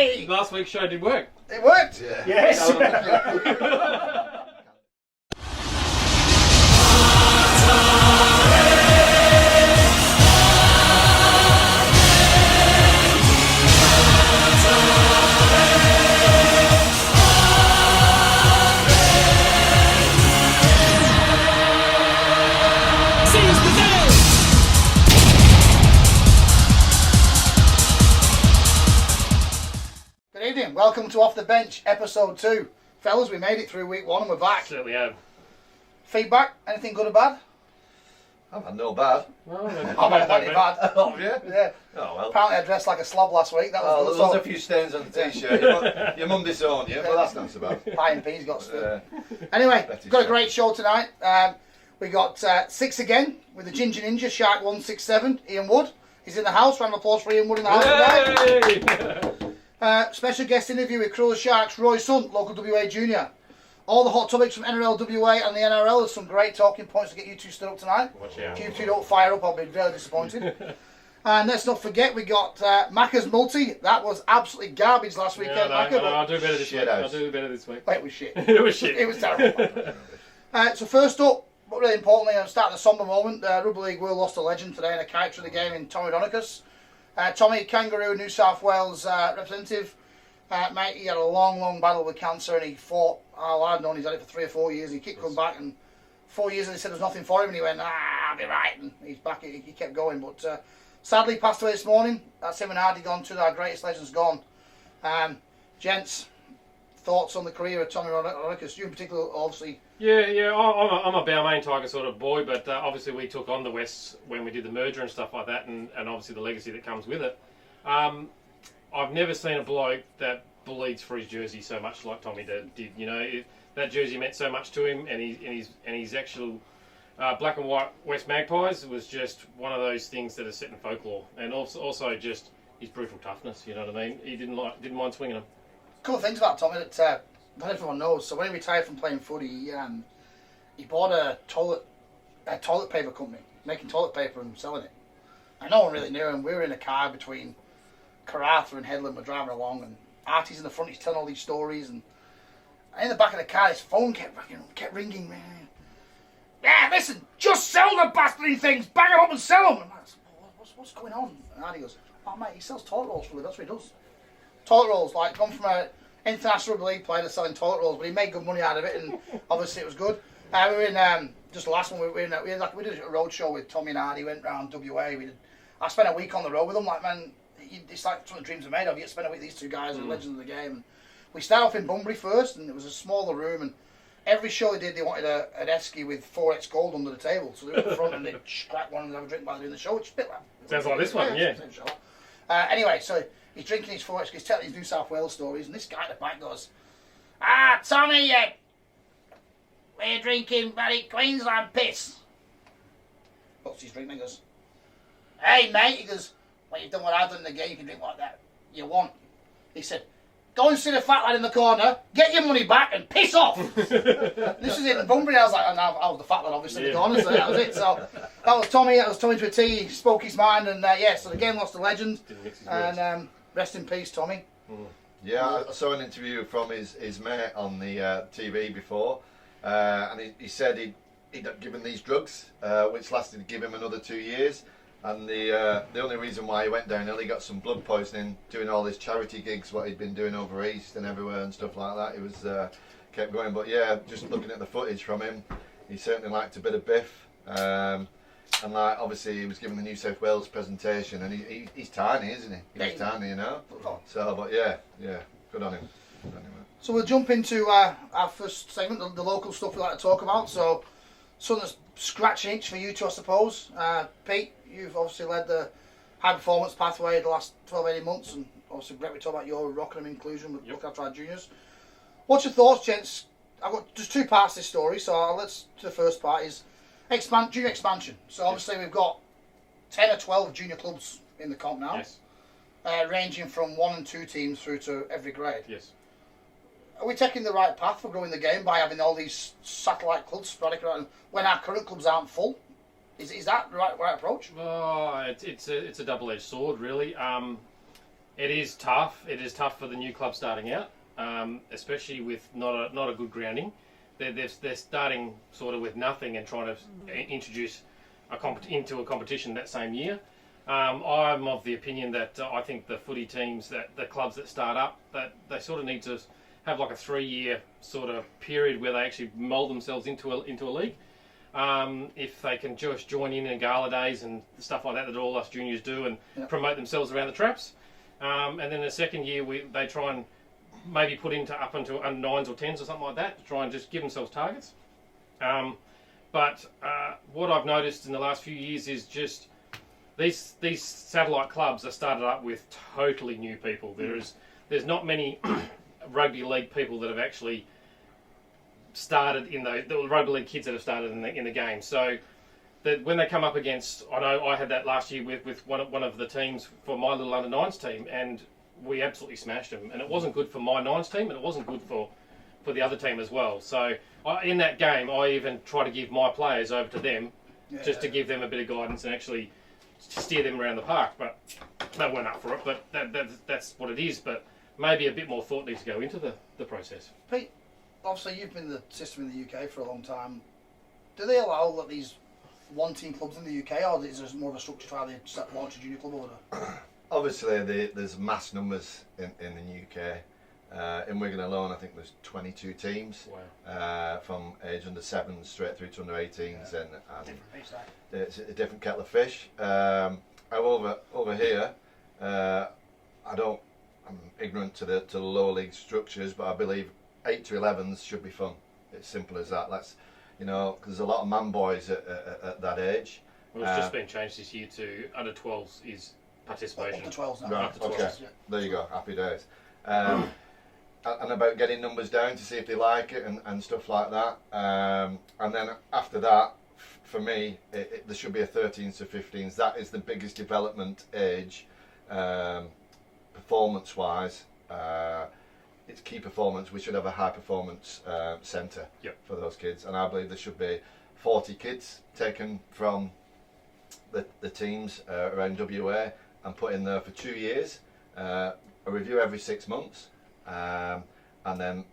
Hey! Last week's show did work. It worked! Yeah. Yes! Good evening, welcome to Off the Bench, episode 2. Fellas, we made it through week 1 and we're back. Certainly have. Feedback? Anything good or bad? I've had no bad. Well, I've had plenty bad. Oh, yeah? Yeah. Oh, well. Apparently I dressed like a slob last week, that was good. There was a few stains on the t-shirt. Your mum disowned you, but that's not so bad. Pie and peas got stuck. Anyway, Betty's got a fine. great show tonight. We got 6 again with the Ginger Ninja, Shark 167, Ian Wood. He's in the house, round of applause for Ian Wood in the house tonight. Hey! Special guest interview with Crew of Sharks, Roy Sunt, local WA junior. All the hot topics from NRL, WA and the NRL. There's some great talking points to get you two stood up tonight. Watch out. If you two don't fire up, I'll be very disappointed. And let's not forget, we got Macca's Multi. That was absolutely garbage last weekend, Yeah, Macca. I'll do better this Shit week. house. I'll do better this week. It was shit. It was shit. It was terrible. So first up, but really importantly, I'm starting a somber moment. Rugby League World lost a legend today in a character of the game in Tommy Raudonikis. Tommy, Kangaroo, New South Wales representative. Mate, he had a long battle with cancer and he fought. I've known he's had it for 3 or 4 years. He kept coming back and 4 years and they said there's nothing for him and he went, I'll be right. And he's back, he kept going. But sadly passed away this morning. That's him and Hardy gone too. Our greatest legend's gone. Gents, thoughts on the career of Tommy Raudonikis? You in particular, obviously. Yeah. I'm a Balmain Tiger sort of boy, but obviously we took on the Wests when we did the merger and stuff like that, and obviously the legacy that comes with it. I've never seen a bloke that bleeds for his jersey so much like Tommy did. You know, that jersey meant so much to him, and his actual black and white West Magpies was just one of those things that are set in folklore, and also just his brutal toughness. You know what I mean? He didn't mind swinging them. Couple of things about Tommy that not everyone knows. So when he retired from playing footy, he bought a toilet paper company, making toilet paper and selling it. And no one really knew him. We were in a car between Karratha and Headland. We're driving along, and Artie's in the front. He's telling all these stories, and in the back of the car, his phone kept ringing. Yeah, listen, just sell the bastard things, bang them up and sell them. And I said, what's going on? And Artie goes, oh mate, he sells toilet rolls for me. That's what he does. Toilet rolls, like gone from an international rugby league player to selling toilet rolls, but he made good money out of it, and obviously it was good. We were in just the last one. We did a road show with Tommy and Hardy. Went around WA. I spent a week on the road with them. Like, man, it's like some of the dreams are made of. You spend a week with these two guys, are legends of the game. And we started off in Bunbury first, and it was a smaller room. And every show they did, they wanted an esky with 4x gold under the table. So they were at the front and they'd crack one and have a drink while they're doing the show. Which is a bit like Sounds like this one, yeah. Same show. Anyway, so he's drinking his 4x. He's telling his New South Wales stories, and this guy at the back goes, Tommy, we're drinking bloody Queensland piss. What's his drink? He goes, hey mate, he goes, well, you've done what I've done in the game, you can drink like that you want. He said, go and see the fat lad in the corner, get your money back and piss off. This is it in Bunbury. I was like, I was the fat lad obviously in the corner, so that was it. So that was Tommy to a T. He spoke his mind, and so the game lost a legend. And rest in peace, Tommy. Yeah, I saw an interview from his mate on the TV before, and he said he'd given these drugs, which lasted to give him another 2 years. And the only reason why he went downhill, he got some blood poisoning doing all his charity gigs, what he'd been doing over east and everywhere and stuff like that. He was kept going, but yeah, just looking at the footage from him, he certainly liked a bit of biff. And like obviously he was giving the New South Wales presentation, and he's tiny, isn't he? He's tiny, you know. So, but yeah, good on him. So we'll jump into our first segment, the local stuff we like to talk about. So something that's scratch an itch for you two, I suppose. Pete, you've obviously led the high performance pathway the last 12-18 months, and obviously Brett, we talk about your Rockingham inclusion with looking after our juniors. What's your thoughts, gents? I've got just 2 parts to this story, so let's to the first part is junior expansion. So obviously we've got 10 or 12 junior clubs in the comp now, ranging from 1 and 2 teams through to every grade. Yes. Are we taking the right path for growing the game by having all these satellite clubs spread around when our current clubs aren't full? Is that the right approach? Oh, it's a double-edged sword, really. It is tough. It is tough for the new club starting out, especially with not a good grounding. They're starting sort of with nothing and trying to introduce into a competition that same year. I'm of the opinion that I think the footy teams, that the clubs that start up, that they sort of need to have like a 3-year sort of period where they actually mould themselves into a league. If they can just join in gala days and stuff like that all us juniors do and promote themselves around the traps. And then the second year they try and maybe put up into under 9s or 10s or something like that to try and just give themselves targets. But what I've noticed in the last few years is just these satellite clubs are started up with totally new people. There's not many rugby league people that have actually started in the rugby league kids that have started in the game. So that when they come up against, I know I had that last year with one of the teams for my little under 9s team, and we absolutely smashed them. And it wasn't good for my 9s team, and it wasn't good for the other team as well. So in that game, I even try to give my players over to them, just to give them a bit of guidance and actually steer them around the park. But they weren't up for it. But that's what it is. But maybe a bit more thought needs to go into the process. Pete, obviously you've been in the system in the UK for a long time. Do they allow that these one-team clubs in the UK, or is there more of a structure to how they launch a junior club over there? Obviously, there's mass numbers in the UK. In Wigan alone, I think there's 22 teams. Wow. From age under 7s straight through to under 18s, and Different fish, that. it's a different kettle of fish. Over here, I'm ignorant to the lower league structures, but I believe 8 to 11s should be fun. It's simple as that. Cause there's a lot of man boys at that age. Well, it's just been changed this year to under 12s is participation. Up to 12s now. Right, Up to 12s, okay. yeah. There you go, happy days. And about getting numbers down to see if they like it and stuff like that. And then after that, for me, there should be a 13s to 15s. That is the biggest development age, performance-wise. It's key performance. We should have a high performance centre for those kids, and I believe there should be 40 kids taken from the teams around WA and put in there for 2 years, a review every 6 months, and then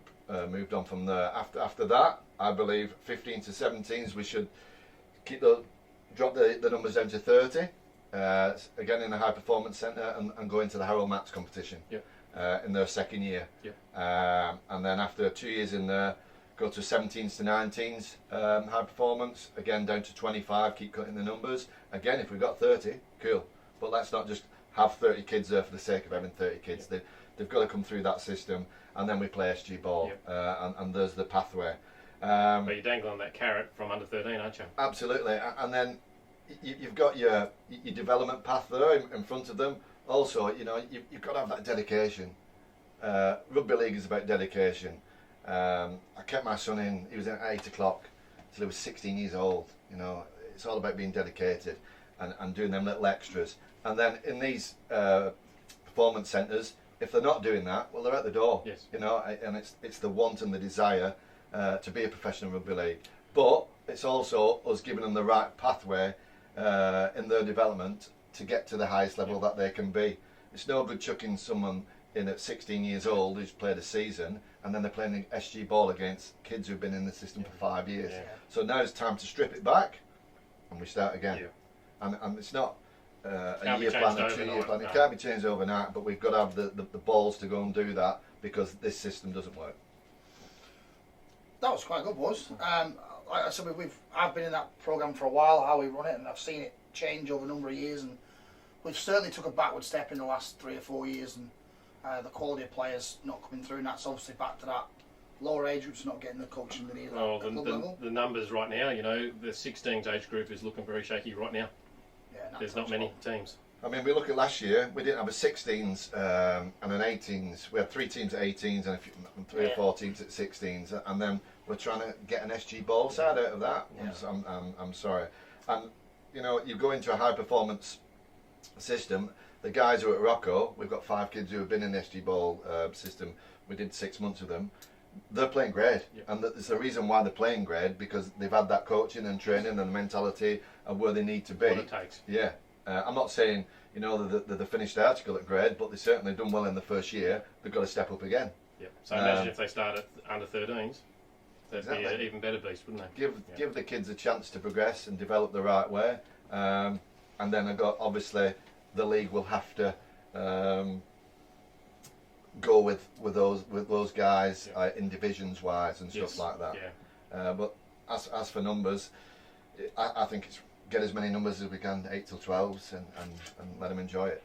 moved on from there. After that, I believe 15 to 17s we should drop the numbers down to 30, again in a high performance centre, and go into the Harold Max competition. In their second year, and then after 2 years in there, go to 17s to 19s, high performance, again down to 25, keep cutting the numbers. Again, if we've got 30, cool, but let's not just have 30 kids there for the sake of having 30 kids. They've got to come through that system, and then we play SG ball, and there's the pathway. But you're dangling that carrot from under 13, aren't you? Absolutely, and then you've got your development path there in front of them. Also, you've got to have that dedication. Rugby league is about dedication. I kept my son in. He was in at 8 o'clock till he was 16 years old. It's all about being dedicated and doing them little extras. And then in these performance centres, if they're not doing that, well, they're at the door. Yes. And it's the want and the desire to be a professional rugby league. But it's also us giving them the right pathway in their development to get to the highest level that they can be. It's no good chucking someone in at 16 years old who's played a season, and then they're playing SG ball against kids who've been in the system for 5 years. So now it's time to strip it back, and we start again. And it's not a year plan, a 2 year plan. It can't be changed overnight, but we've got to have the balls to go and do that, because this system doesn't work. That was quite good, boys. Like I said, I've been in that programme for a while, how we run it, and I've seen it change over a number of years, and we've certainly took a backward step in the last 3 or 4 years, and the quality of players not coming through, and that's obviously back to that lower age groups not getting the coaching they need at club level. The numbers right now, the 16s age group is looking very shaky right now. There's not many teams. I mean, we look at last year, we didn't have a 16s and an 18s. We had 3 teams at 18s and 3 or 4 teams at 16s, and then we're trying to get an SG ball side out of that. I'm sorry. And you go into a high performance system. The guys who are at Rocco, we've got 5 kids who have been in the SG ball system. We did 6 months with them. They're playing grade, and there's a reason why they're playing grade, because they've had that coaching and training and mentality of where they need to be. What it takes. I'm not saying you know, they're finished article at grade, but they've certainly done well in the first year. They've got to step up again. Yeah. So imagine if they start at under 13s, they'd Exactly. be an even better beast, wouldn't they? Give the kids a chance to progress and develop the right way, and then obviously the league will have to go with those guys in divisions wise and stuff like that. Yeah. But as for numbers, I think it's get as many numbers as we can, 8 till 12s, and let them enjoy it.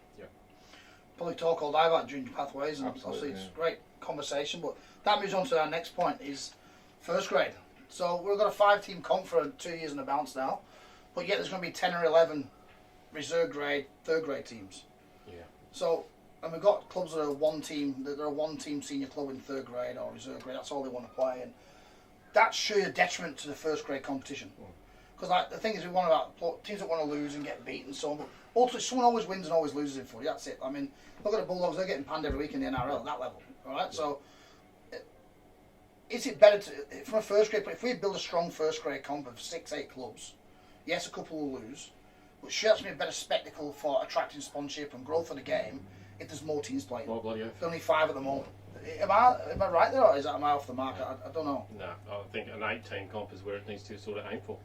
Probably talk all day about junior pathways, and Absolutely, obviously it's a great conversation. But that moves on to our next point: is first grade. So we've got a 5-team comp for 2 years in a bounce now, but yet there's going to be 10 or 11 reserve grade, third grade teams. Yeah. So, and we've got clubs that are one team, that are a one-team senior club in third grade or reserve grade. That's all they want to play, and that's sure a detriment to the first grade competition. Because like the thing is, we want about teams that want to lose and get beaten. So, but ultimately, someone always wins and always loses in footy. That's it. I mean, look at the Bulldogs; they're getting panned every week in the NRL at that level. All right, so. Is it better to, from a first grade, if we build a strong first grade comp of 6-8 clubs, yes, a couple will lose, but sure, that's going to be a better spectacle for attracting sponsorship and growth of the game if there's more teams playing. More bloody oath. There's only 5 at the moment. Am I right there, or am I off the mark? I don't know. No, I think an 8-team comp is where it needs to sort of aim for.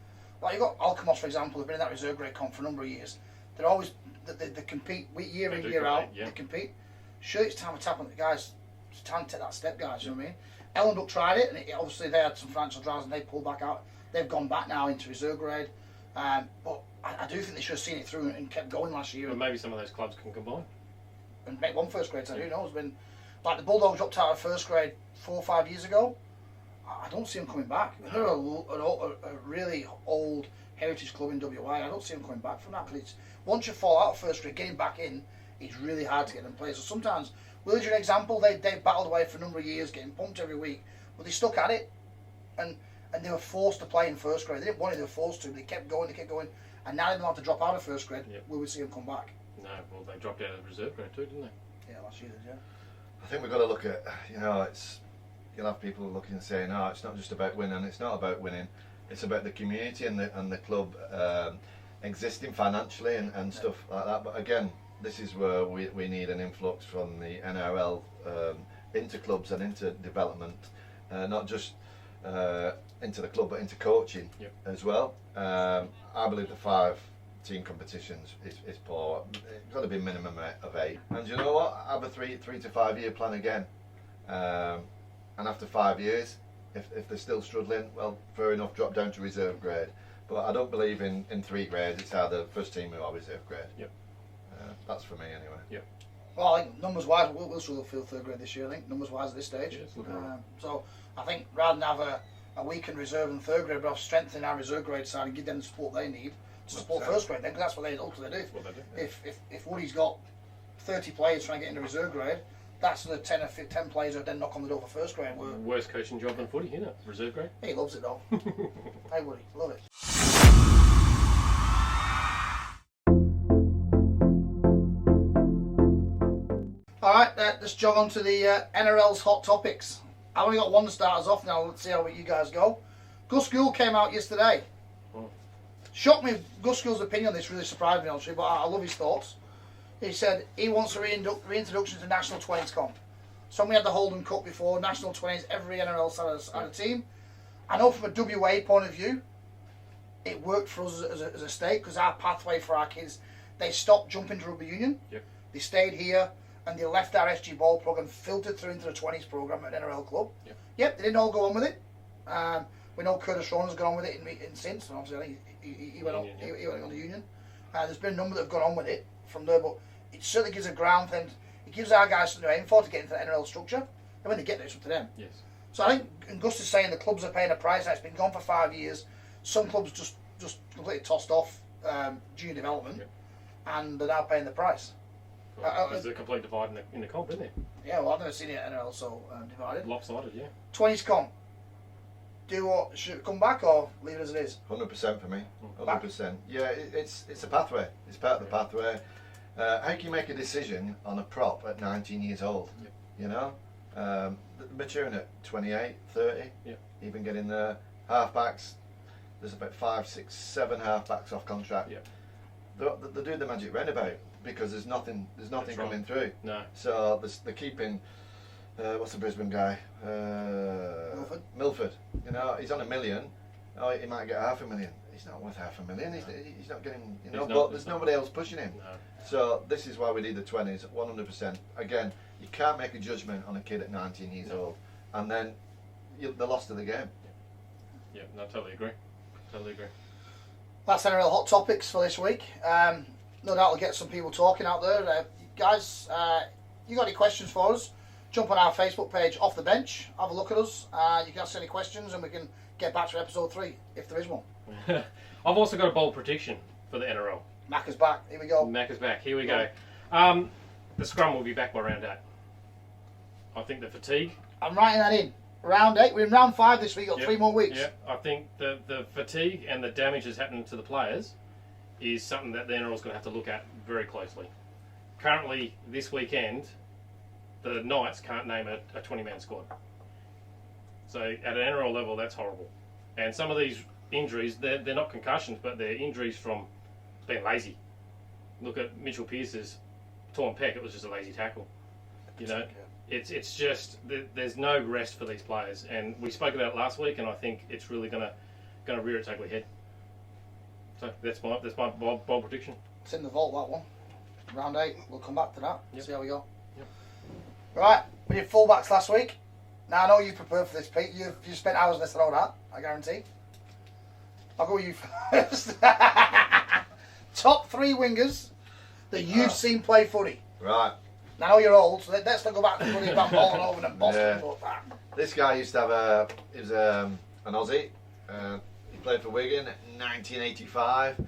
Like you've got Alkmaar, for example, they've been in that reserve grade comp for a number of years. They're always, they compete year in, year out. Yeah. They compete. Sure, it's time to tap on the guys. It's time to take that step, guys. You know what I mean? Ellenbrook tried it, and obviously they had some financial drives, and they pulled back out. They've gone back now into reserve grade, but I do think they should have seen it through and kept going last year. But maybe some of those clubs can combine. And make one first grade. So who knows? Been like the Bulldogs dropped out of first grade 4 or 5 years ago. I don't see them coming back. No. They're a really old heritage club in WA. I don't see them coming back from that. Because it's once you fall out of first grade, getting back in is really hard to get them players. So sometimes. Willage, an example, they battled away for a number of years, getting pumped every week, but they stuck at it, and they were forced to play in first grade. They didn't want it; they were forced to. They kept going, and now they're going to have to drop out of first grade. Yep. Will we see them come back? No, well they dropped out of reserve grade too, didn't they? Yeah, last year, yeah. I think we've got to look at, you'll have people looking and saying, no, it's not just about winning. It's not about winning. It's about the community and the club existing financially and stuff like that. But again, this is where we need an influx from the NRL into clubs and into development, not just into the club but into coaching as well. I believe the 5-team competitions is poor. It's got to be a minimum of 8. And you know what? Have a 3 to 5 year plan again. And after 5 years, if they're still struggling, well, fair enough, drop down to reserve grade. But I don't believe in 3 grades. It's either first team or reserve grade. Yep. That's for me anyway. Yep. Well, I think numbers wise, we'll still feel third grade this year. I think numbers wise at this stage. Yeah, it's looking right. So I think rather than have a weakened reserve and third grade, but strengthen our reserve grade side and give them the support they need to support first grade. Then, because that's what they ultimately do. That's what they do. If Woody's got 30 players trying to get into reserve grade, that's the 10 players who then knock on the door for first grade. Worst coaching job in footy, isn't it? Reserve grade. He loves it though. Hey Woody, love it. Alright, let's jog on to the NRL's hot topics. I've only got one to start us off now. Let's see how you guys go. Gus Gould came out yesterday. Shocked me. Gus Gould's opinion on this really surprised me, honestly, but I love his thoughts. He said he wants a reintroduction to National 20s comp. So we had the Holden Cup before, National 20s, every NRL side had a team. I know from a WA point of view, it worked for us as a state because our pathway for our kids, they stopped jumping to rugby union. Yep. They stayed here and they left our SG ball program, filtered through into the 20s program at NRL club. Yep, they didn't all go on with it. We know Curtis Rowan's gone on with it in since, and obviously I think he went on the union. There's been a number that have gone on with it from there, but it certainly gives a ground for them. It gives our guys something to aim for to get into the NRL structure. And when they get there, it's up to them. Yes. So I think, and Gus is saying the clubs are paying a price. It's been gone for 5 years. Some clubs just completely tossed off junior development, and they're now paying the price. There's a complete divide in the comp, isn't there? Yeah, well, I've never seen it at NRL so divided. Lopsided, yeah. 20s comp. Should it come back or leave it as it is? 100% for me. 100%. Yeah, it's a pathway. It's part of the pathway. How can you make a decision on a prop at 19 years old? Yep. You know, maturing at 28, 30, yep. Even getting there. Halfbacks, there's about 5, 6, 7 halfbacks off contract. Yep. They're doing the magic roundabout. because there's nothing That's coming right. through. No. So they're keeping. What's the Brisbane guy? Milford. You know, he's on $1 million. Oh, he might get $500,000. He's not worth $500,000. He's not getting. You know, but there's nobody else pushing him. No. So this is why we need the 20s, 100%. Again, you can't make a judgment on a kid at 19 years old, and then they're lost to the game. Yeah, no, totally agree. Totally agree. That's NRL hot topics for this week. No doubt we'll get some people talking out there. Guys, you got any questions for us? Jump on our Facebook page, Off the Bench. Have a look at us. You can ask any questions and we can get back to episode 3, if there is one. I've also got a bold prediction for the NRL. Mac is back. Here we go. Mac is back. Here we go. The scrum will be back by round 8. I think the fatigue. I'm writing that in. Round 8. We're in round 5 this week. Got 3 more weeks. Yeah, I think the fatigue and the damage that's happening to the players is something that the NRL is going to have to look at very closely. Currently, this weekend, the Knights can't name a 20-man squad. So at an NRL level, that's horrible. And some of these injuries, they're not concussions, but they're injuries from being lazy. Look at Mitchell Pearce's torn pec. It was just a lazy tackle. You know, it's just there's no rest for these players, and we spoke about it last week, and I think it's really gonna rear its ugly head. So that's my bold prediction. It's in the vault, that one. Round 8. We'll come back to that. Yep. See how we go. Yep. Right. We did fullbacks last week. Now I know you prepared for this, Pete. You spent hours listening to all that. I guarantee. I'll go with you first. Top 3 wingers that you've seen play footy. Right. Now I know you're old, so let's not go back to footy about Bolton over and Boston. Yeah. This guy used to have he was an Aussie. He played for Wigan in 1985.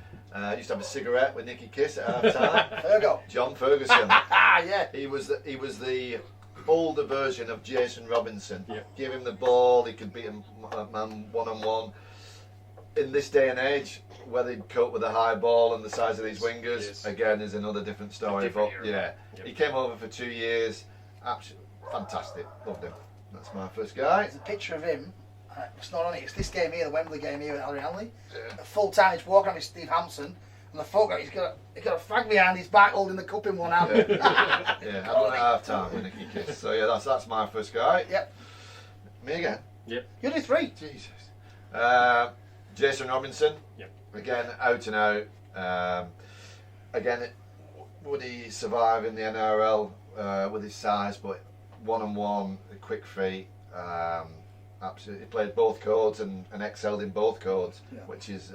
Used to have a cigarette with Nicky Kiss at half time. Fergo. John Ferguson. Yeah. He was the older version of Jason Robinson. Yeah. Give him the ball, he could beat him man one-on-one. In this day and age, whether he'd cope with a high ball and the size of these wingers, again, is another different story. But yeah, he came over for 2 years. Absolutely fantastic. Loved him. That's my first guy. There's a picture of him. It's not on it. It's this game here, the Wembley game here at Hanley. At full time, he's walking on with Steve Hampson, and the photograph, he's got a flag behind his back, holding the cup in one hand. Yeah, I went at half time with Nicky Kiss. So yeah, that's my first guy. Yep. Me again. Yep. You do 3. Jesus. Jason Robinson. Yep. Again, out and out. Again, would he survive in the NRL with his size? But one-on-one, quick feet. Absolutely, he played both codes and excelled in both codes, which is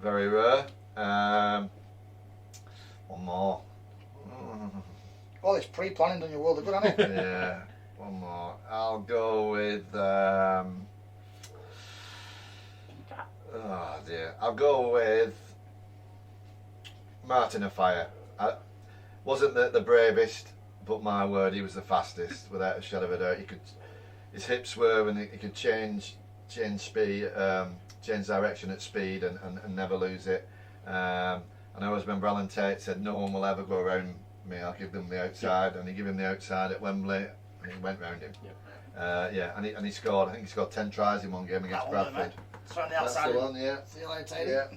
very rare. One more. All this pre-planning done your world of good, hasn't it? Yeah, one more. I'll go with. Oh dear. I'll go with Martin Afire. Wasn't the bravest, but my word, he was the fastest without a shadow of a doubt. His hips were, and he could change speed, change direction at speed, and never lose it. And I always remember Alan Tate said, "No one will ever go around me. I'll give them the outside," and he gave him the outside at Wembley, and he went round him. Yeah, and he scored. I think he scored 10 tries in one game against Bradford. It's on the outside. That's the one, yeah. See you later, Tate. Yeah.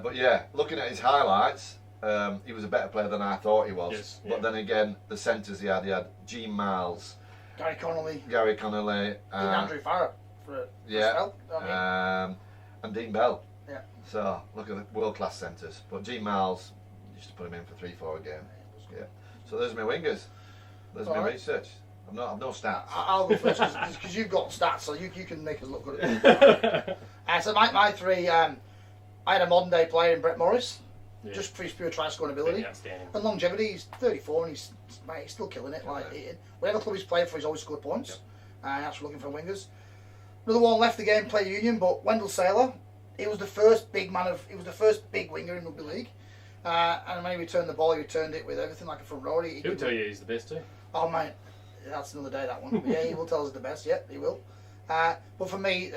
But yeah, looking at his highlights, he was a better player than I thought he was. Yes, But then again, the centres he had Gene Miles, Gary Connolly, Andrew Farrar for a spell. and Dean Bell. Yeah. So look at the world-class centres. But Gene Miles, used to put him in for 3-4 a game. Yeah. So there's my wingers. There's my research. I've no stats. I'll go first because you've got stats, so you can make us look good at it. So my 3, I had a modern day player in Brett Morris, just for his pure try scoring ability and longevity. He's 34 and he's still killing it. Like whatever club he's played for, he's always scored points. That's looking for wingers. Another one left the game, play union, but Wendell Saylor. He was the first big winger in rugby league. And when he returned the ball, he returned it with everything like a front row. He'll tell you he's the best too. Oh mate, that's another day, that one. Yeah, he will tell us the best. Yeah, he will. But for me,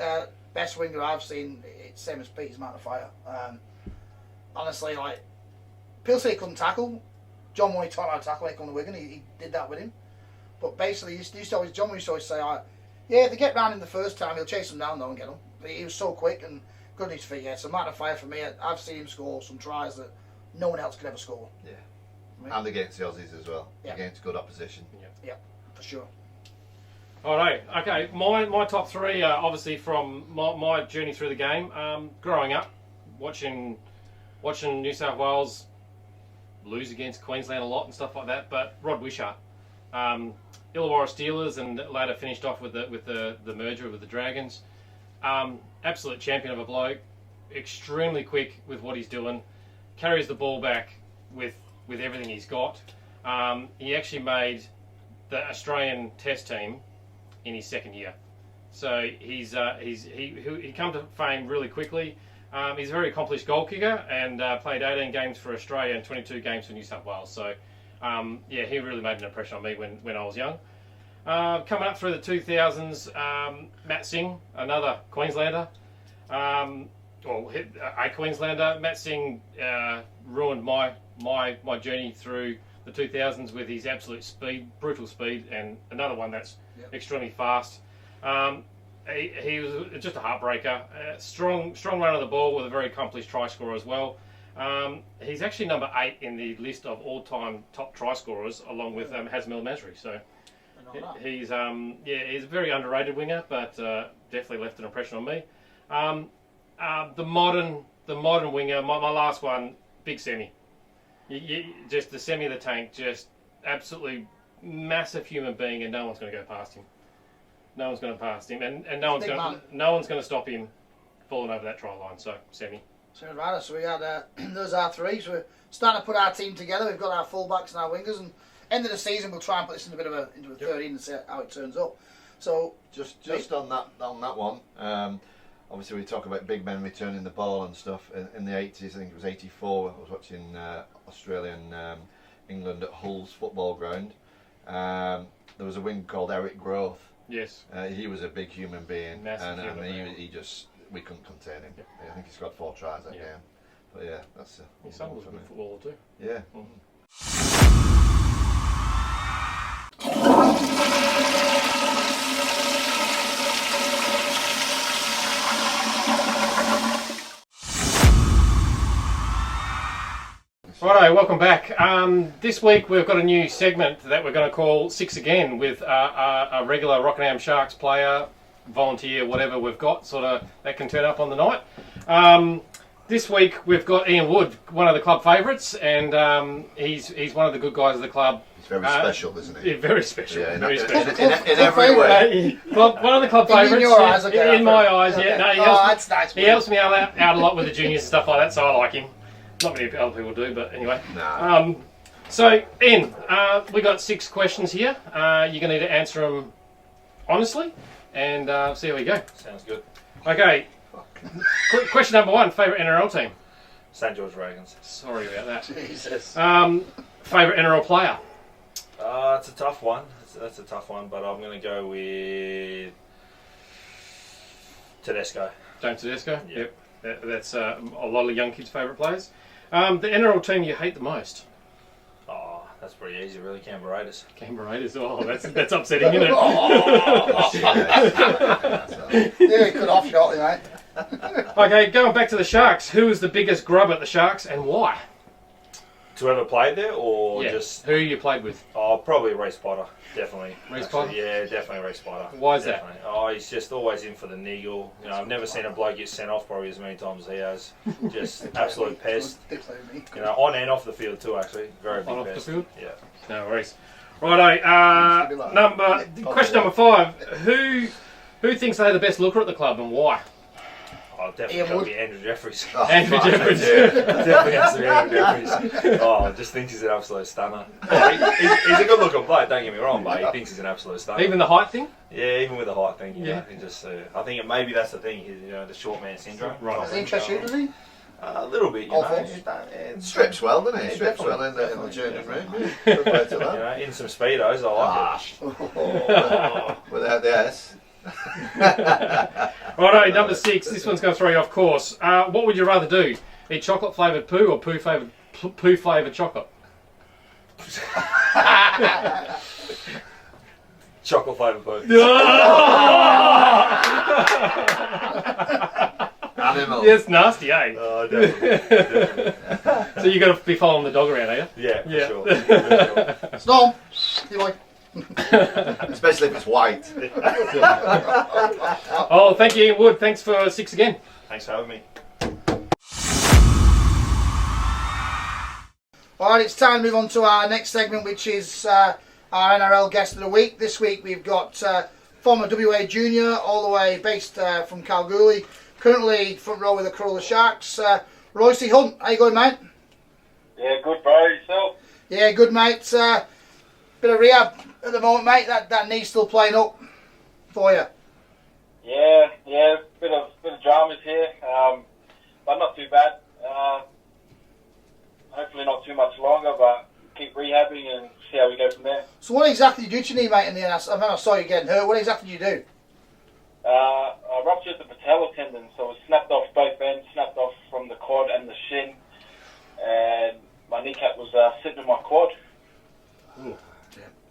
best winger I've seen, it's same as Pete's Martin Fire. Honestly, like, people say he couldn't tackle. John Moy taught how to tackle when he came to Wigan. He did that with him. But basically, John used to always say, yeah, if they get round him the first time, he'll chase them down though and get them. But he was so quick and good on his feet. Yeah, so Martin Fire for me, I've seen him score some tries that no one else could ever score. Yeah. Right. And against the Aussies as well. Yeah. Against good opposition. Yeah, for sure. All right. Okay. My top three are obviously from my journey through the game. Growing up, watching New South Wales lose against Queensland a lot and stuff like that. But Rod Wishart, Illawarra Steelers, and later finished off with the merger with the Dragons. Absolute champion of a bloke. Extremely quick with what he's doing. Carries the ball back with everything he's got. He actually made the Australian Test team in his second year, so he come to fame really quickly. He's a very accomplished goal kicker and played 18 games for Australia and 22 games for New South Wales. So he really made an impression on me when I was young. Coming up through the 2000s, Matt Singh, another Queenslander. A Queenslander. Matt Singh ruined my journey through the 2000s with his absolute speed, brutal speed, and another one that's extremely fast. He was just a heartbreaker. Strong run of the ball with a very accomplished try scorer as well. He's actually number 8 in the list of all-time top try scorers, along with Hazmil Masri. So he's a very underrated winger, but definitely left an impression on me. The modern winger, my last one, Big Semi. Just the Semi of the tank, just absolutely massive human being, and no one's going to go past him. No one's going to pass him, and no one's going to stop him falling over that try line. So Semi. So right, so we had those are three. So we're starting to put our team together. We've got our fullbacks and our wingers, and end of the season we'll try and put this into a 13 and see how it turns up. So just on that one. Obviously, we talk about big men returning the ball and stuff. In the 80s, I think it was 84, I was watching Australia and England at Hull's football ground. There was a winger called Eric Groth. Yes. He was a big human being. Massive human being. He just, we couldn't contain him. I think he scored 4 tries that game. But yeah, that's his son was a good footballer too. Yeah. Righto, welcome back. This week we've got a new segment that we're going to call Six Again with a regular Rockingham Sharks player, volunteer, whatever we've got, sort of that can turn up on the night. This week we've got Ian Wood, one of the club favourites, and he's one of the good guys of the club. He's very special, isn't he? Yeah, very special. Yeah, very special. In every way. One of the club favourites. In your eyes, okay. In my eyes, yeah. No, that's nice. He helps me out a lot with the juniors and stuff like that, so I like him. Not many other people do, but anyway. No. So, Ian, we got 6 questions here. You're going to need to answer them honestly, and see how we go. Sounds good. Okay. Question number 1, favourite NRL team? St George Dragons. Sorry about that. Jesus. Favourite NRL player? It's a tough one. That's a tough one, but I'm going to go with Tedesco. James Tedesco? Yeah. Yep. That's a lot of young kids' favourite players. The NRL team you hate the most? Oh, that's pretty easy, really. Canberra Raiders. Canberra Raiders. Oh, that's upsetting, isn't it? Yeah, he could off shortly, mate. Okay, going back to the Sharks. Who is the biggest grub at the Sharks and why? To ever played there, or just... Who you played with? Oh, probably Reece Potter. Definitely. Reece Potter? Yeah, definitely Reece Potter. Why is definitely. That? Oh, he's just always in for the niggle. You know, I've never seen a bloke get sent off probably as many times as he has. Just absolute pest. You know, on and off the field too, actually. Very big on pest. Off the field? Yeah. No worries. Righto, question number 5. Who thinks they're the best looker at the club and why? Oh, definitely got to be Andrew Jeffries. Andrew Jeffries. Yeah, definitely has to be Andrew Jeffries. Oh, I just thinks he's an absolute stunner. He's a good looking player, don't get me wrong, but he thinks he's an absolute stunner. Even the height thing? Yeah, even with the height thing. Yeah. He just, I think maybe that's the thing, the short man syndrome. Right. Does he interest you, does he? A little bit, you know. Strips well, doesn't he? Strips well in the journey room. Good way to that. You know, in some speedos, I like it. Without the S. Righto, number 6. This one's going to throw you off course. What would you rather do? Eat chocolate flavoured poo or poo flavoured chocolate? Chocolate flavoured poo. animal. Yeah, it's nasty, eh? Oh, definitely. So you got to be following the dog around, are you? Yeah, for Yeah. sure. For sure. Storm. You like? Especially if it's white. Oh, thank you, Ian Wood. Thanks for 6 again. Thanks for having me. Alright, it's time to move on to our next segment, which is our NRL guest of the week. This week we've got former WA junior, all the way based from Kalgoorlie, currently front row with the Corolla Sharks, Royce Hunt. How you going, mate? Yeah, good, bro. Yourself? Yeah, good, mate. Bit of rehab at the moment, mate. That knee's still playing up for you. Yeah. Bit of dramas here, but not too bad. Hopefully not too much longer, but keep rehabbing and see how we go from there. So what exactly did you do to your knee, mate, in the end? I remember I saw you getting hurt. What exactly did you do? I ruptured the patella tendon, so it was snapped off both ends, snapped off from the quad and the shin, and my kneecap was sitting in my quad.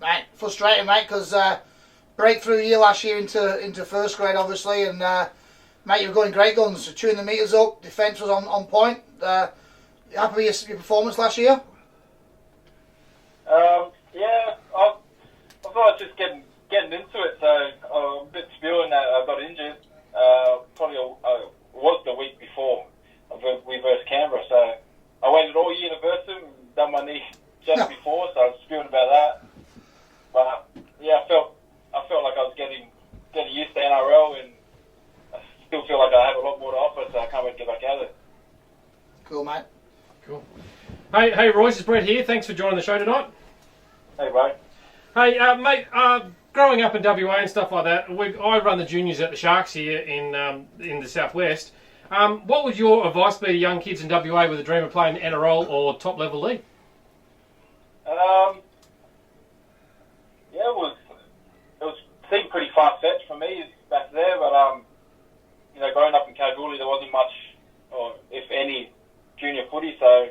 Mate, frustrating, mate, because breakthrough year last year into first grade, obviously, and mate, you were going great guns, chewing the meters up, defence was on point. You happy with your performance last year? Yeah, I thought I was just getting into it, so I'm a bit spewing that I got injured. Probably was the week before we versed Canberra, so I waited all year to verse him, done my knee just before, so I was spewing about that. But yeah, I felt like I was getting used to NRL, and I still feel like I have a lot more to offer, so I can't wait to get back out there. Cool, mate. Cool. Hey, Royce, it's Brett here. Thanks for joining the show tonight. Hey, bro. Hey, mate, growing up in WA and stuff like that, I run the juniors at the Sharks here in the southwest. What would your advice be to young kids in WA with a dream of playing NRL or top level league? Yeah, it seemed pretty far-fetched for me back there, but growing up in Kalgoorlie, there wasn't much, or if any, junior footy, so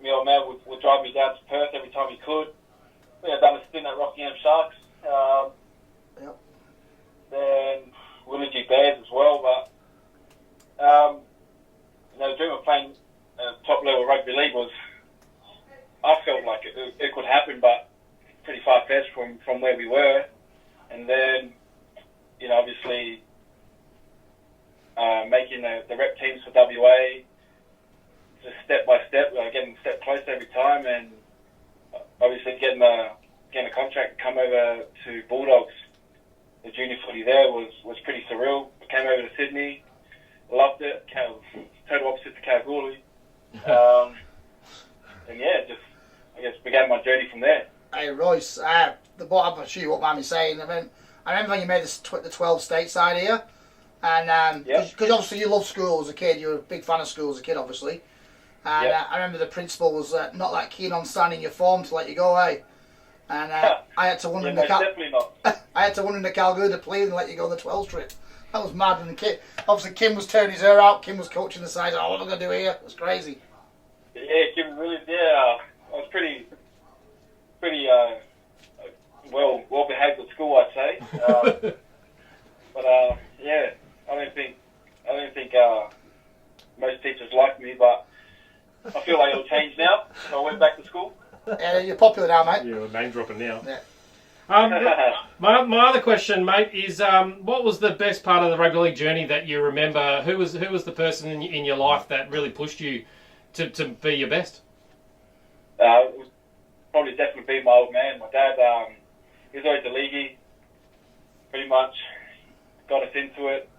me old man would drive me down to Perth every time he could. I'd done a stint at Rockingham Sharks, Yep. then Willagee Bears as well, but the dream of playing top level rugby league was, I felt like it could happen, but pretty far-fetched from where we were. And then, obviously making the rep teams for WA, just step by step, getting a step closer every time, and obviously getting a contract to come over to Bulldogs. The junior footy there was pretty surreal. I came over to Sydney, loved it, total opposite to Kalgoorlie. And yeah, just, I guess, began my journey from there. Hey, Royce, I'm sure you won't mind me saying, I remember when you made the 12 stateside here, and because obviously you love school as a kid, you're a big fan of school as a kid, obviously. And I remember the principal was not that keen on signing your form to let you go, eh? And I had to wander definitely not. I had to wander into Kalgoorlie to play and let you go on the 12 trip. That was mad. And the kid, obviously, Kim was turning his hair out. Kim was coaching the side. Oh, what am I going to do here? It was crazy. Yeah, Kim really. Yeah, I was pretty well behaved at school, I'd say. But yeah, I don't think most teachers like me, but I feel like it'll change now. So I went back to school. Yeah, you're popular now, mate. You're name dropping now. Yeah. My other question, mate, is what was the best part of the rugby league journey that you remember? Who was the person in your life that really pushed you to be your best? It would probably definitely be my old man. My dad, he was always a leaguey, pretty much. Got us into it.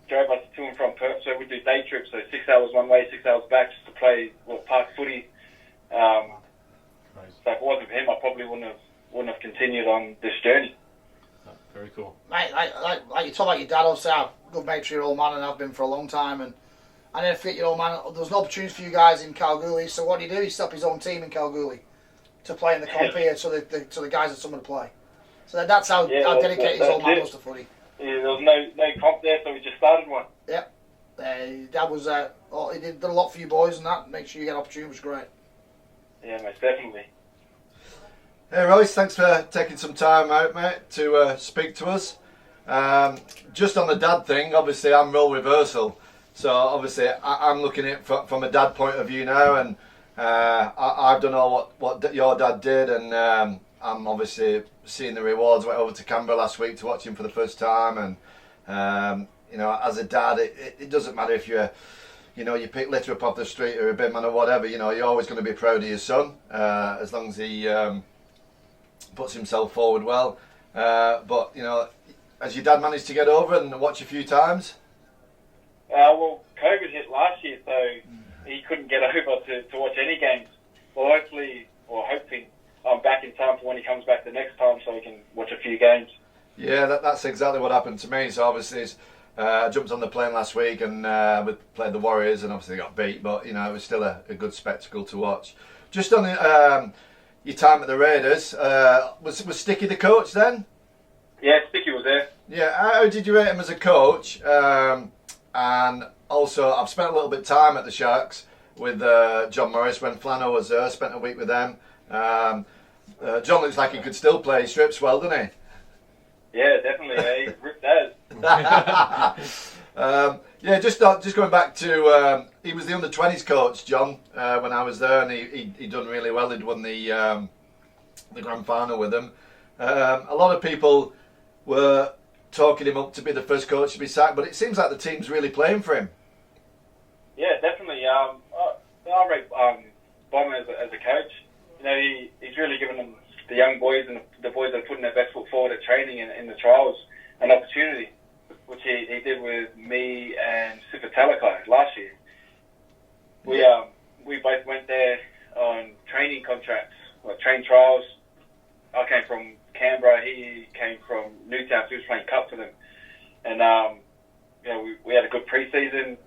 Drove us to and from Perth, so we'd do day trips, so 6 hours one way, 6 hours back, just to play park footy. So if it wasn't for him, I probably wouldn't have continued on this journey. Oh, very cool. Mate, like you talk about your dad, obviously I'm good mate to your old man, and I've been for a long time, and I never forget your old man. There was no opportunity for you guys in Kalgoorlie, so what did he do? He set up his own team in Kalgoorlie to play in the comp here, so the guys had someone to play. So that's how dedicated his old man was to footy. Yeah, there was no comp there, so we just started one. Yep. That was he did a lot for you boys, and that make sure you get opportunity was great. Yeah, most definitely. Hey Royce, thanks for taking some time out, mate, to speak to us. Just on the dad thing, obviously I'm role reversal. So obviously I'm looking at it from a dad point of view now, and I've done all what your dad did, and I'm obviously seeing the rewards. Went over to Canberra last week to watch him for the first time, and you know, as a dad, it doesn't matter if you're, you know, you pick litter up off the street or a bin man or whatever. You know, you're always going to be proud of your son as long as he puts himself forward well. But you know, has your dad managed to get over and watch a few times? Well, COVID hit last year, so he couldn't get over to watch any games. Well, hoping I'm back in time for when he comes back the next time, so he can watch a few games. Yeah, that's exactly what happened to me. So obviously, I jumped on the plane last week and we played the Warriors, and obviously got beat, but you know, it was still a good spectacle to watch. Just on your time at the Raiders, was Sticky the coach then? Yeah, Sticky was there. Yeah, how did you rate him as a coach? And also, I've spent a little bit of time at the Sharks with John Morris when Flano was there. Spent a week with them. John looks like he could still play. He strips well, doesn't he? Yeah, definitely. He ripped as. Yeah, just going back to he was the under-20s coach, John, when I was there, and he done really well. He'd won the grand final with them. A lot of people were talking him up to be the first coach to be sacked, but it seems like the team's really playing for him. Yeah, definitely. I rate Bomber as a coach. You know, he's really given them, the young boys and the boys that are putting their best foot forward at training and in the trials, an opportunity, which he did with me and Sifa Talakai last year. We both went there on training contracts, like train trials. I came from Canberra, he came from Newtown, so he was playing cup for them. And you know, we had a good pre-season,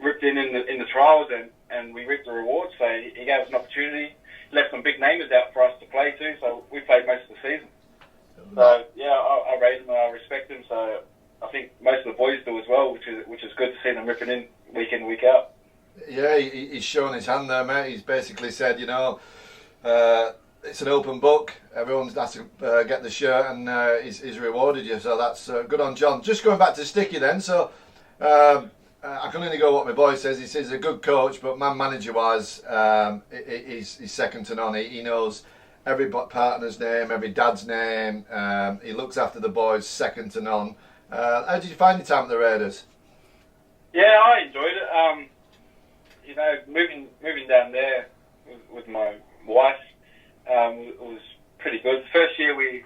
ripped in the trials, and we reaped the rewards. So he gave us an opportunity, left some big namers out for us to play too, so we played most of the season. So yeah, I rate him, I respect him, so I think most of the boys do as well, which is good to see them ripping in, week out. Yeah, he's shown his hand there, mate. He's basically said, you know, it's an open book. Everyone has to get the shirt, and he's rewarded you. So that's good on John. Just going back to Sticky then. So I can only go what my boy says. He says he's a good coach, but manager-wise, he's second to none. He knows every partner's name, every dad's name. He looks after the boys, second to none. How did you find your time at the Raiders? Yeah, I enjoyed it. You know, moving down there with my wife, it was pretty good. The first year we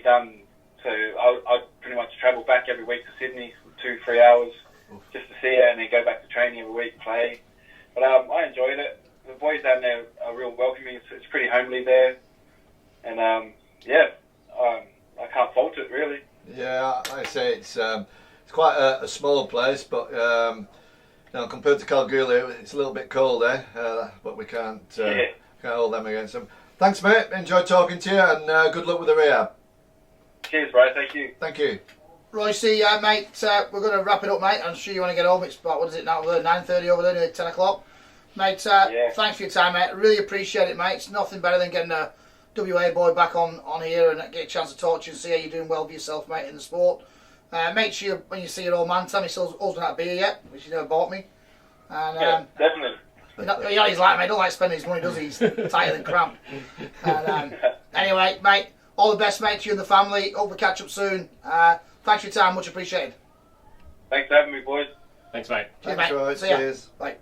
done, so I pretty much travel back every week to Sydney for 2-3 hours just to see her, and then go back to training every week, play. But I enjoyed it. The boys down there are real welcoming. It's pretty homely there, and yeah, I can't fault it really. Yeah, I say it's quite a small place, but you know, compared to Kalgoorlie, it's a little bit cold, but we can't hold them against them. Thanks, mate. Enjoyed talking to you, and good luck with the rehab. Cheers, bro. Thank you. Thank you. Royce, mate, we're going to wrap it up, mate. I'm sure you want to get home. It's about, what is it now, 9:30 over there, nearly 10 o'clock. Mate, Thanks for your time, mate. Really appreciate it, mate. It's nothing better than getting a WA boy back on here and get a chance to talk to you and see how you're doing well for yourself, mate, in the sport. Make sure when you see your old man, tell me he's still holding that beer yet, which he never bought me. And, yeah, definitely. You know, he's like me. He don't like spending his money, does he? He's tighter than cramp. And, anyway, mate, all the best, mate, to you and the family. Hope we catch up soon. Thanks for your time. Much appreciated. Thanks for having me, boys. Thanks, mate. Cheers, Thanks, mate. Roy. See ya. Cheers. Bye.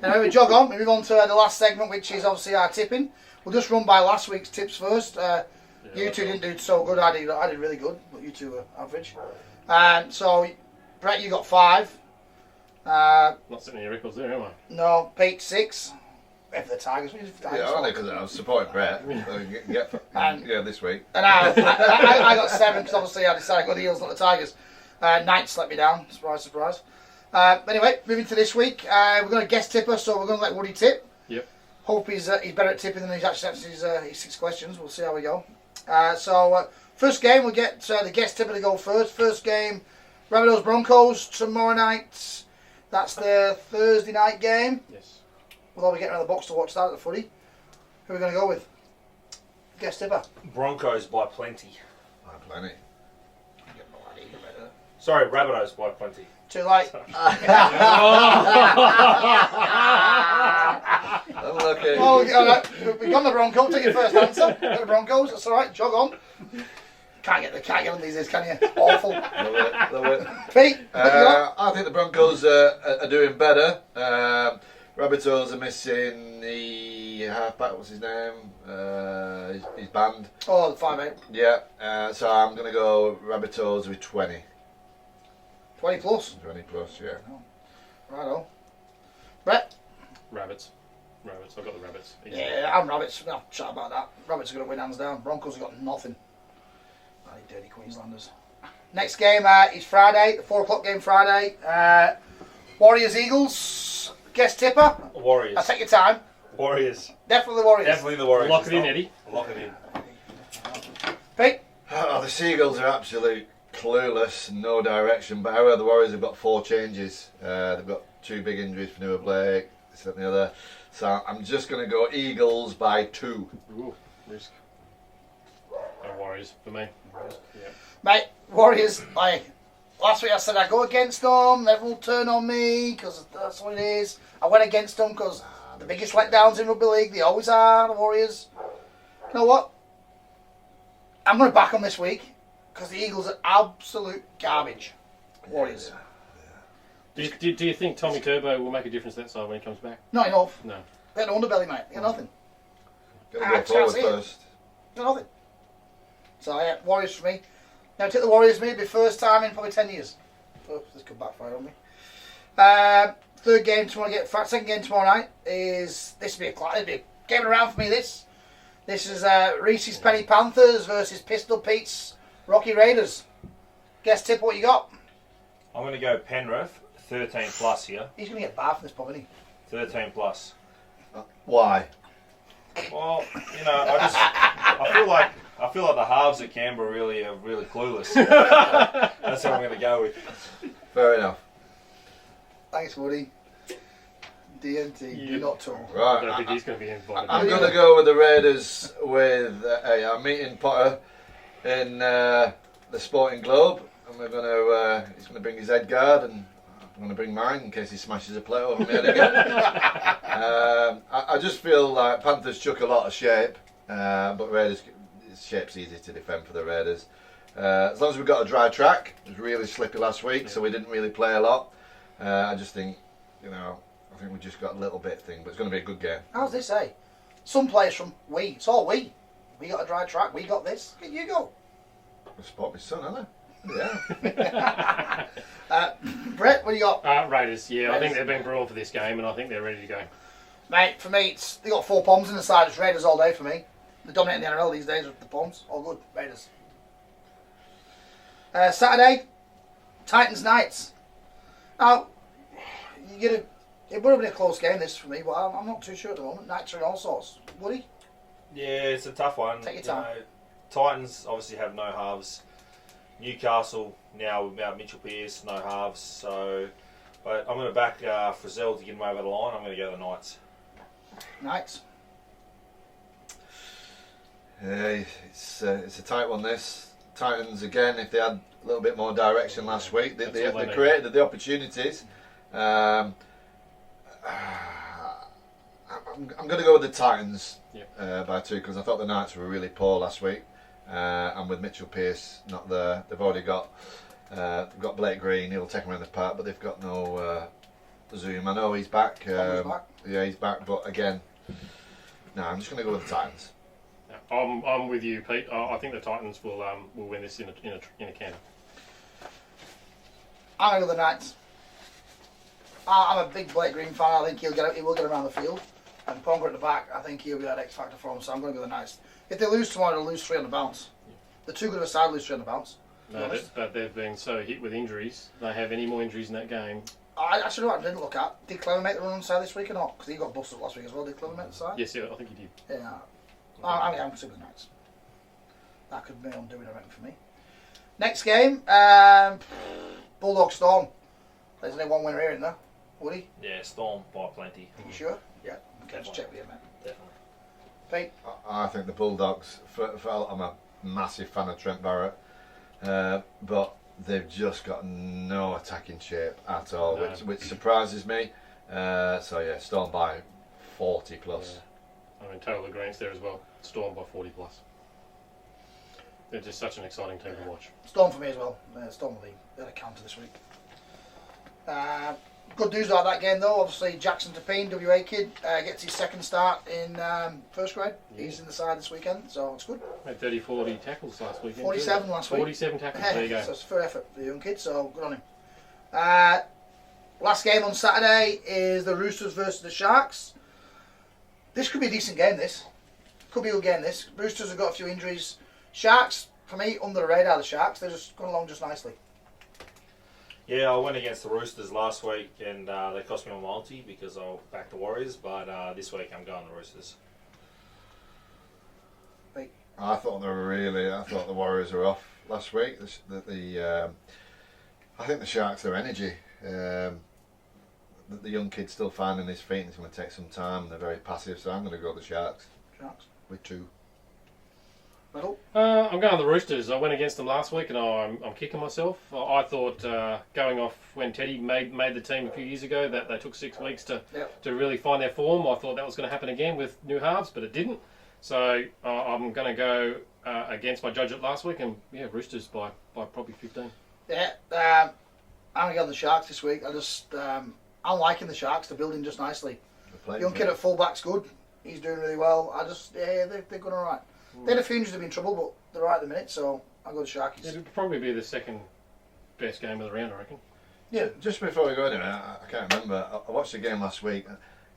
Now we jog on, we move on to the last segment, which is obviously our tipping. We'll just run by last week's tips first. You two didn't do so good, I did really good, but you two were average. So, Brett, you got 5. Not sitting in your records there, am I? No, Pete 6. Wait for the Tigers. Yeah, only because I was supporting Brett. Yeah, this week. And I got 7 because obviously I decided to go the Eels, not the Tigers. Knights let me down, surprise, surprise. Anyway, moving to this week, we're going to guest tipper, so we're going to let Woody tip. Yep. Hope he's better at tipping than he's actually answered his 6 questions. We'll see how we go. First game, we'll get the guest tipper to go first. First game, Rabbitohs Broncos tomorrow night. That's the Thursday night game. Yes. We'll all be getting around the box to watch that at the footy. Who are we going to go with? Guest tipper. Broncos by plenty. Plenty. Sorry, Rabbitohs by plenty. Too late. Unlucky. Oh, all right. We've got the Broncos. Take your first answer. Got the Broncos. That's all right. Jog on. Can't get them these days, can you? Awful. Love it. Pete, what you got? I think the Broncos are doing better. Rabbitohs are missing the halfback. What's his name? He's banned. Oh, the 5-8. Yeah. So I'm going to go Rabbitohs with 20. 20 plus. 20 plus, yeah. Right on. Brett? Rabbits. I've got the Rabbits. Easy. Yeah, I'm Rabbits. No chat about that. Rabbits are going to win hands down. Broncos have got nothing. Bloody dirty Queenslanders. Next game is Friday, the 4 o'clock game Friday. Warriors Eagles. Guest tipper. Warriors. I'll take your time. Warriors. Definitely the Warriors. Definitely the Warriors. Lock it in, Eddie. Lock it in. Pete? Oh, the Seagulls are absolute clueless, no direction. But however, the Warriors have got 4 changes. They've got 2 big injuries for Noah Blake, this and the other. So I'm just going to go Eagles by 2. Ooh, risk. Warriors for me. Yeah. Mate, Warriors, last week I said I'd go against them, everyone will turn on me, because that's what it is. I went against them because the biggest letdowns in rugby league, they always are, the Warriors. You know what? I'm going to back them this week, because the Eagles are absolute garbage. Warriors. Do you think Tommy Turbo will make a difference that side when he comes back? Not enough. No. They got an underbelly, mate. They got nothing. Got to I go can't forward see it. first. Got nothing. So yeah, Warriors for me. Now take the Warriors for me. It'll be first time in probably 10 years. So this could backfire on me. Third game tomorrow. Second game tomorrow night is this will be a game around for me. This is Reese's Penny Panthers versus Pistol Pete's Rocky Raiders. Guess tip what you got. I'm going to go Penrith, 13 plus here. He's going to get bad from this pub, isn't he? 13 plus. Why? Well, I feel like the halves at Canberra are really clueless. That's what I'm going to go with. Fair enough. Thanks, Woody. DNT, you're not tall. I Right. don't think he's going to be involved. I'm going to go with the Raiders with I'm meeting Potter in the Sporting Globe, and we're going to he's going to bring his head guard, and I'm going to bring mine in case he smashes a plate over my head again. I just feel like Panthers chuck a lot of shape, but Raiders, shape's easy to defend for the Raiders. As long as we've got a dry track, it was really slippy last week, so we didn't really play a lot. I just think, I think we just got a little bit thing, but it's going to be a good game. How's this say? Some players from we. It's all we. We got a dry track. We got this. Here you go. I spot my son, haven't I? Yeah. Brett, what do you got? Raiders, yeah. I Raiders. think they've been brought for this game, and I think they're ready to go. Mate, for me, they got 4 Poms in the side. It's Raiders all day for me. They're dominating the NRL these days with the Poms. All good. Raiders. Saturday, Titans Knights. Now, it would have been a close game this for me, but I'm not too sure at the moment. Knights are in all sorts. Woody? Yeah, it's a tough one. Take your time. Titans obviously have no halves. Newcastle now without Mitchell Pearce, no halves. So, but I'm going to back Frizzell to get him over the line. I'm going to go the Knights. Knights. Yeah, it's a tight one. This Titans again. If they had a little bit more direction last week, they created the opportunities. I'm going to go with the Titans by 2 because I thought the Knights were really poor last week, and with Mitchell Pearce not there, they've already got Blake Green. He'll take him around the park, but they've got no Zoom. I know he's back. Back. Yeah, he's back, but again, no, I'm just going to go with the Titans. I'm with you, Pete. I think the Titans will win this in a can. I'm going to go the Knights. I'm a big Blake Green fan. I think he will get around the field. And Ponga at the back, I think he'll be that X factor for him. So I'm going to go the Knights. If they lose tomorrow, they'll lose 3 on the bounce. They're too good of a side to lose 3 on the bounce. No, but they've been so hit with injuries. They have any more injuries in that game? I actually know what I didn't look at. Did Clever make the run on the side this week or not? Because he got busted last week as well. Did Clever make the side? Yes, yeah, I think he did. Yeah. I'm super Knights. That could be undoing, I reckon, for me. Next game, Bulldog Storm. There's only one winner here, isn't there? Woody? Yeah, Storm by plenty. You sure? Yeah. Okay, just check with you, mate. Definitely. Pete? I think the Bulldogs. I'm a massive fan of Trent Barrett, but they've just got no attacking shape at all, No. which surprises me. So yeah, Storm by 40 plus. Yeah. I'm in total agreement there as well. Storm by 40 plus. They're just such an exciting team to watch. Storm for me as well. Storm will be at a counter this week. Good news about that game though. Obviously, Jackson Tapine, WA kid, gets his second start in first grade. Yeah. He's in the side this weekend, so it's good. Made 30, 40 tackles last weekend. 47 too. last week. 47 tackles, there you go. So it's a fair effort for the young kid, so good on him. Last game on Saturday is the Roosters versus the Sharks. This could be a decent game, this. Could be a good game, this. Roosters have got a few injuries. Sharks, for me, under the radar, the Sharks. They're just going along just nicely. Yeah, I went against the Roosters last week and they cost me my multi because I backed the Warriors, but this week I'm going the Roosters. I thought the Warriors were off last week. I think the Sharks, their energy. The young kid's still finding his feet and it's going to take some time. They're very passive, so I'm going to go the Sharks. Sharks. With 2. Middle. I'm going the Roosters. I went against them last week and I'm kicking myself. I thought going off when Teddy made the team a few years ago that they took 6 weeks to really find their form. I thought that was going to happen again with new halves, but it didn't. So I'm going to go against my judge at last week and Roosters by probably 15. Yeah, I'm going to go the Sharks this week. I'm liking the Sharks. They're building just nicely. Young kid at fullback's good. He's doing really well. They're going all right. They had a few injuries to be in trouble, but they're right at the minute, so I'll go the Sharkies. It'll probably be the second best game of the round, I reckon. Yeah, just before we go anyway, I can't remember. I watched the game last week.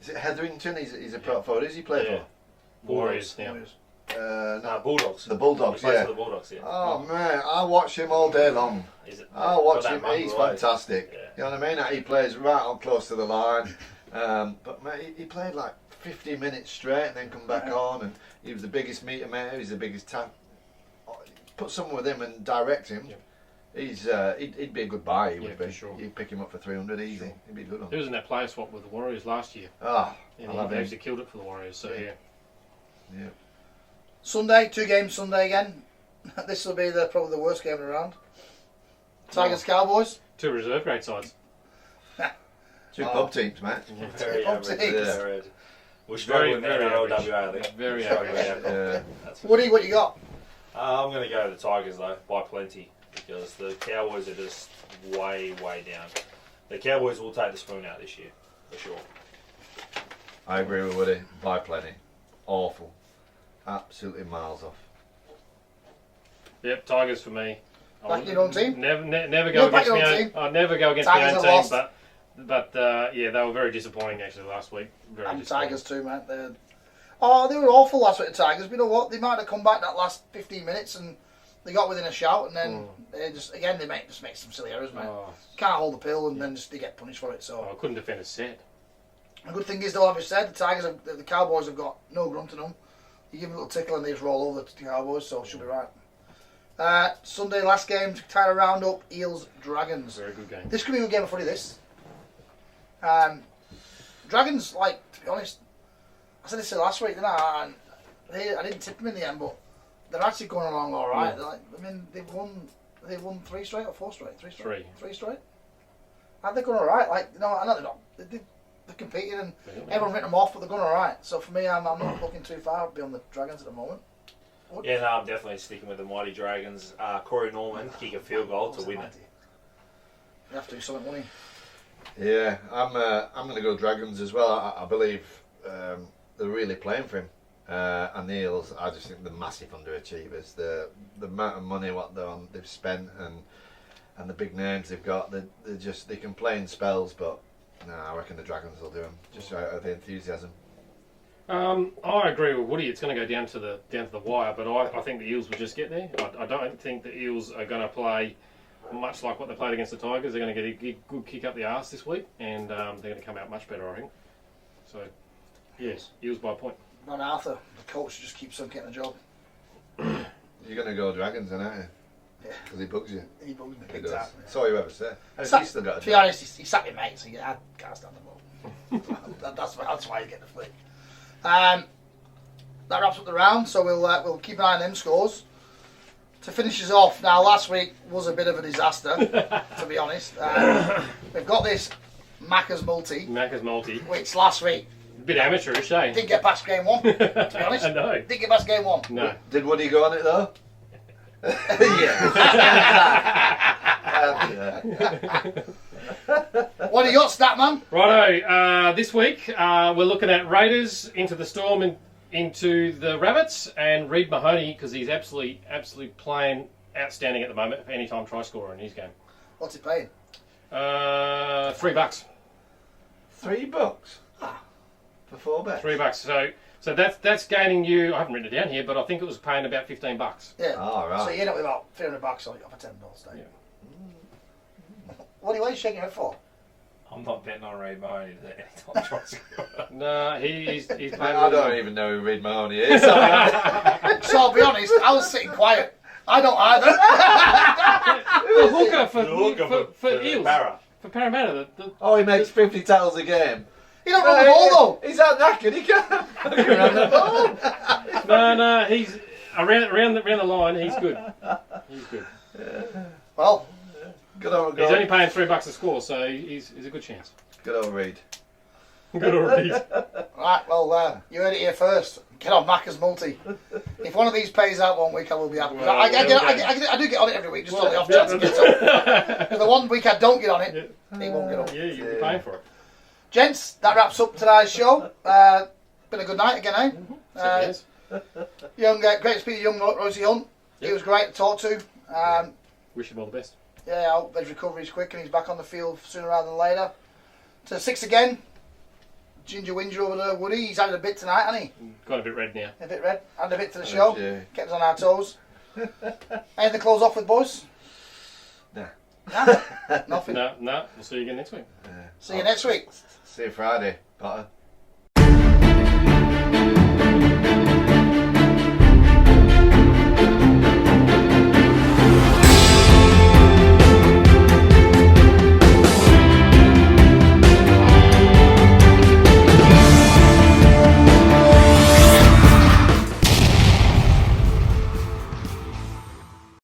Is it Hetherington? He's a prop forward. Who's he play for? Warriors now. No, Bulldogs. The Bulldogs, He plays yeah. for the Bulldogs, yeah. Oh man, I watch him all day long. I watch him. He's fantastic. Yeah. You know what I mean? He plays right on close to the line. But mate, he played like 50 minutes straight and then come back on, and he was the biggest meter man. He's the biggest tap. Put someone with him and direct him. Yeah. He'd be a good buy. He would be. for sure. You'd pick him up for 300 easy. Sure. He'd be a good one. He was in that player swap with the Warriors last year. Ah, And I love he him. actually killed it for the Warriors. So Yeah. Sunday, 2 games Sunday again. This will be probably the worst game of the round. Tigers Cowboys. 2 reserve grade sides. 2 pub teams, mate. Very Up average. to eight. Very average. We're struggling Very there in average. LWA, I think. Very Struggling average. there. Yeah. Woody, what you got? I'm going to go the Tigers though, by plenty, because the Cowboys are just way down. The Cowboys will take the spoon out this year, for sure. I agree with Woody. By plenty. Awful. Absolutely miles off. Yep, Tigers for me. Back your own team? Never go You'll back against your my own own. team? I'd never go against Tigers my own have team, lost. but yeah, they were very disappointing actually last week. Very I'm disappointing. Tigers too, mate. They were awful last week, the Tigers. But you know what? They might have come back that last 15 minutes and they got within a shout, and then they make some silly errors, mate. Oh, Can't hold the pill, and then they get punished for it. So I couldn't defend a set. the good thing is, though, like I said, the Cowboys have got no grunt in them. You give them a little tickle and they just roll over to the Cowboys, so it should be right. Sunday, last game, Tyler Roundup, Eels, Dragons. Very good game. This could be a good game of footy, this. Dragons, to be honest, I said this last week, didn't I? And I didn't tip them in the end, but they're actually going along all right. They've won 3 straight or 4 straight? 3 straight? 3 straight? And they're going all right. I know they're not. They're competing and everyone written them off, but they're going all right. So for me, I'm not looking too far beyond the Dragons at the moment. Yeah, no, I'm definitely sticking with the mighty Dragons. Corey Norman kick a field goal to win it. You have to do something, won't he? Yeah, I'm going to go Dragons as well. I believe they're really playing for him. And the Eels, I just think they're massive underachievers. The amount of money they've spent and the big names they've got, they can play in spells, but no, I reckon the Dragons will do them just out of the enthusiasm. I agree with Woody. It's going to go down to the wire, but I think the Eels will just get there. I don't think the Eels are going to play much like what they played against the Tigers. They're going to get a good kick up the arse this week, and they're going to come out much better, I think. So, yes, Eels by a point. Not Arthur. The coach just keeps on getting a job. You're going to go Dragons, then, aren't you? Because he bugs you. He bugs me He big does. time. That's all you ever say. Has Sa- he still got a to be job? honest, he sat with mates. I can't stand them all. that's why you get the flick. That wraps up the round. So we'll keep an eye on them scores. To finish us off, now last week was a bit of a disaster, to be honest. We've got this Macca's multi, which last week bit amateurish, eh? didn't get past game one, to be honest. I know. Didn't get past game one. No. Did Woody go on it though? Yeah. What do you got, Statman? Righto, this week we're looking at Raiders into the Storm and into the Rabbits, and Reid Mahoney, because he's absolutely playing outstanding at the moment for any time try scorer in his game. What's he paying? $3. $3 for 4 bets. $3. So that's gaining you. I haven't written it down here, but I think it was paying about $15. Yeah. Oh, right. So you end up with about $300 on it off a $10 stake. Yeah. What are you shaking your head for? I'm not betting on Reid Mahoney to any time try scorer. No, he's playing. I don't even know who Reid Mahoney is. So I'll be honest, I was sitting quiet. I don't either. The hooker for Eels. Para. For Parramatta. Oh, he makes 50 tackles a game. You don't run the ball though. He's out knackered. He can't run the ball. No, he's around the line. He's good. He's good. Well, Good old He's only paying $3 a score, so he's a good chance. Good old Reid. Good already. right, well, you heard it here first. Get on Macca's multi. If one of these pays out one week, I will be happy. Well, I do get on it every week, just on the off chance it gets on. The one week I don't get on it, he won't get on. Yeah, you'll be paying for it. Gents, that wraps up today's show. Been a good night again, eh? Yes. Great to speak to young Rosie Hunt. He was great to talk to. Wish him all the best. Yeah, I hope his recovery's quick and he's back on the field sooner rather than later. To 6 again. Ginger Winger over there, Woody. He's had a bit tonight, hasn't he? Got a bit red now. A bit red. Had a bit to the show. Yeah. Kept us on our toes. Anything to close off with, boys? Nah. Nah? Nothing. No, we'll see you again next week. See you next week. See you Friday, Potter.